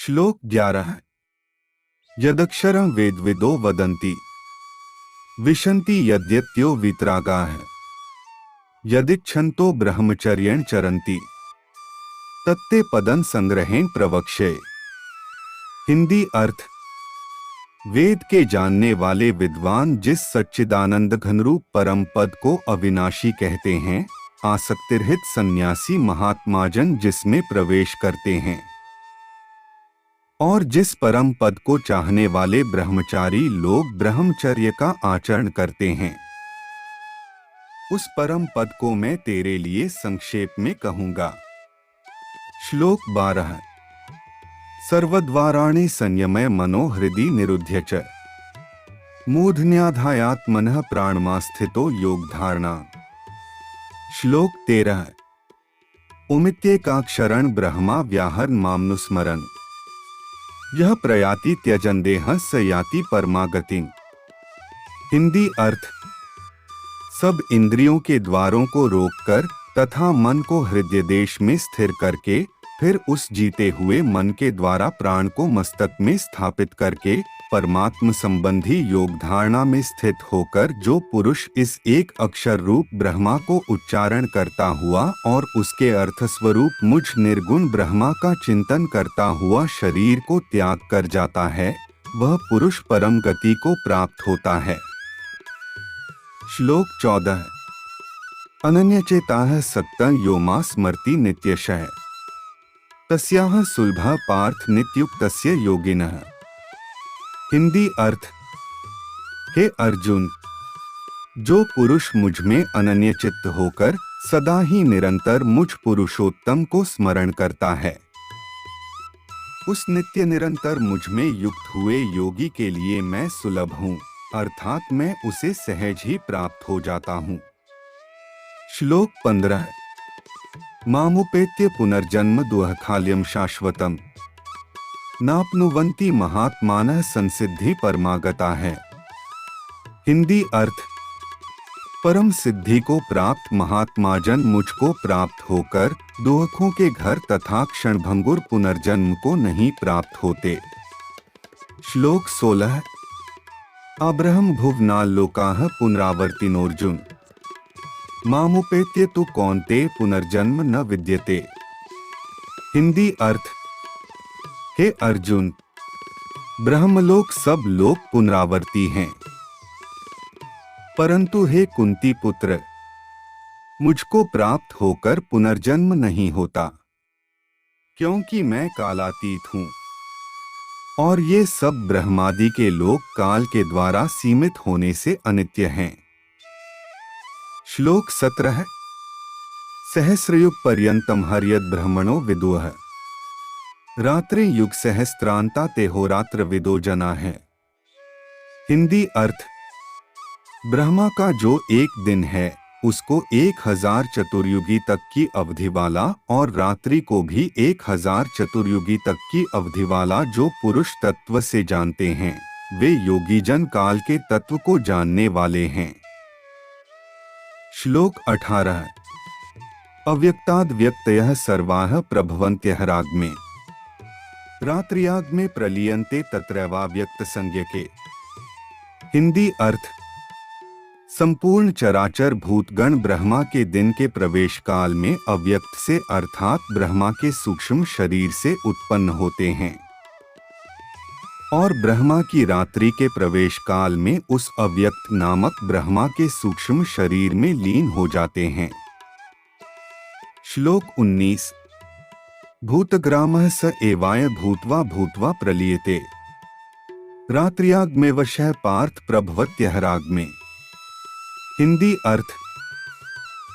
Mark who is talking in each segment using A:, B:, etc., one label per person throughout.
A: श्लोक 11। यदक्षरं वेदविदो वदन्ति विशन्ति यद्यत्यो वीतरागाः यदिच्छन्तो ब्रह्मचर्येण चरन्ति तत्ते पदं संग्रहेण प्रवक्ष्ये। हिंदी अर्थ। वेद के जानने वाले विद्वान जिस सच्चिदानंद घनरूप परम पद को अविनाशी कहते हैं, आसक्तिरहित सन्यासी महात्माजन जिसमें प्रवेश करते हैं और जिस परम पद को चाहने वाले ब्रह्मचारी लोग ब्रह्मचर्य का आचरण करते हैं, उस परम पद को मैं तेरे लिए संक्षेप में कहूंगा। श्लोक 12। सर्वद्वाराणि संयमय मनो हृदि निरुध्य च मूर्धन्याधायात्मनः प्राणमास्थितो योग धारणा। श्लोक 13। उमित्येकाक्षरं ब्रह्मा व्याहरन् मामनुस्मरन् यह प्रयाति त्यजन देह स याति परमागतिं। हिंदी अर्थ। सब इंद्रियों के द्वारों को रोककर तथा मन को हृदय देश में स्थिर करके फिर उस जीते हुए मन के द्वारा प्राण को मस्तक में स्थापित करके परमात्म संबंधी योग धारणा में स्थित होकर जो पुरुष इस एक अक्षर रूप ब्रह्मा को उच्चारण करता हुआ और उसके अर्थ स्वरूप मुझ निर्गुण ब्रह्मा का चिंतन करता हुआ शरीर को त्याग कर जाता है, वह पुरुष परम गति को प्राप्त होता है। श्लोक 14। अनन्यचेताः सक्तं यो मां स्मरति नित्यशः तस्याः सुलभः पार्थ नित्युक्तस्य योगिनः। हिंदी अर्थ। हे अर्जुन, जो पुरुष मुझ में अनन्य चित्त होकर सदा ही निरंतर मुझ पुरुषोत्तम को स्मरण करता है, उस नित्य निरंतर मुझ में युक्त हुए योगी के लिए मैं सुलभ हूँ, अर्थात मैं उसे सहज ही प्राप्त हो जाता हूँ। श्लोक 15। मामुपेत्य पुनर्जन्म दुःखालयं शाश्वतम् नाप्नुवन्ति महात्मानः संसिद्धि परमागता है। हिंदी अर्थ। परम सिद्धि को प्राप्त महात्माजन मुझको प्राप्त होकर दुखों के घर तथा क्षणभंगुर पुनर्जन्म को नहीं प्राप्त होते। श्लोक 16। अब्रह्म भुवनाल्लोकाः पुनरावर्तिनोऽर्जुन मामुपेत्य तु कौन्तेय पुनर्जन्म न विद्यते। हिंदी अर्थ। हे अर्जुन, ब्रह्मलोक सब लोग पुनरावर्ती हैं, परंतु हे कुंती पुत्र, मुझको प्राप्त होकर पुनर्जन्म नहीं होता, क्योंकि मैं कालातीत हूं और ये सब ब्रह्मादि के लोग काल के द्वारा सीमित होने से अनित्य हैं। श्लोक 17। सहस्रयुग पर्यंतम हर्यद ब्रह्मणो विदुः रात्रि युग सहस्त्रांता तेहोरात्र विदो जना है। हिंदी अर्थ। ब्रह्मा का जो एक दिन है उसको 1000 चतुर्युगी तक की अवधि वाला और रात्रि को भी 1000 चतुर्युगी तक की अवधि वाला जो पुरुष तत्व से जानते हैं, वे योगीजन काल के तत्व को जानने वाले हैं। श्लोक 18। अव्यक्ताद् व्यक्तयः सर्वाः प्रभवन्त्यः राग्मे रात्रियाग में प्रलीयन्ते तत्रैवाव्यक्त संज्ञके। हिंदी अर्थ। संपूर्ण चराचर भूतगण ब्रह्मा के दिन के प्रवेश काल में अव्यक्त से अर्थात ब्रह्मा के सूक्ष्म शरीर से उत्पन्न होते हैं और ब्रह्मा की रात्रि के प्रवेश काल में उस अव्यक्त नामक ब्रह्मा के सूक्ष्म शरीर में लीन हो जाते हैं। श्लोक 19। भूतग्रामः स एवाय भूत्वा भूत्वा प्रलीयते रात्र्याग्मेवशः पार्थ प्रभवत्यः राग्मे। हिंदी अर्थ।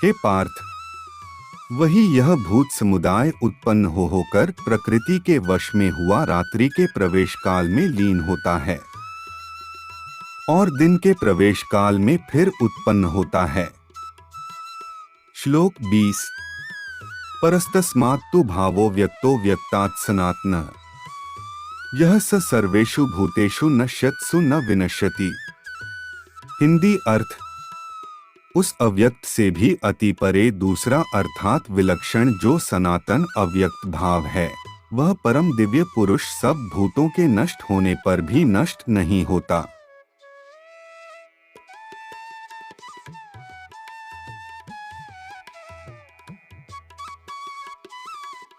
A: हे पार्थ, वही यह भूत समुदाय उत्पन्न होकर प्रकृति के वश में हुआ रात्रि के प्रवेश काल में लीन होता है और दिन के प्रवेश काल में फिर उत्पन्न होता है। श्लोक 20। परस्तस्मात्तु भावो व्यक्तो व्यक्तात् सनातनः यह स सर्वेषु भूतेषु नश्यत्सु न विनश्यति। हिंदी अर्थ। उस अव्यक्त से भी अति परे दूसरा अर्थात विलक्षण जो सनातन अव्यक्त भाव है, वह परम दिव्य पुरुष सब भूतों के नष्ट होने पर भी नष्ट नहीं होता।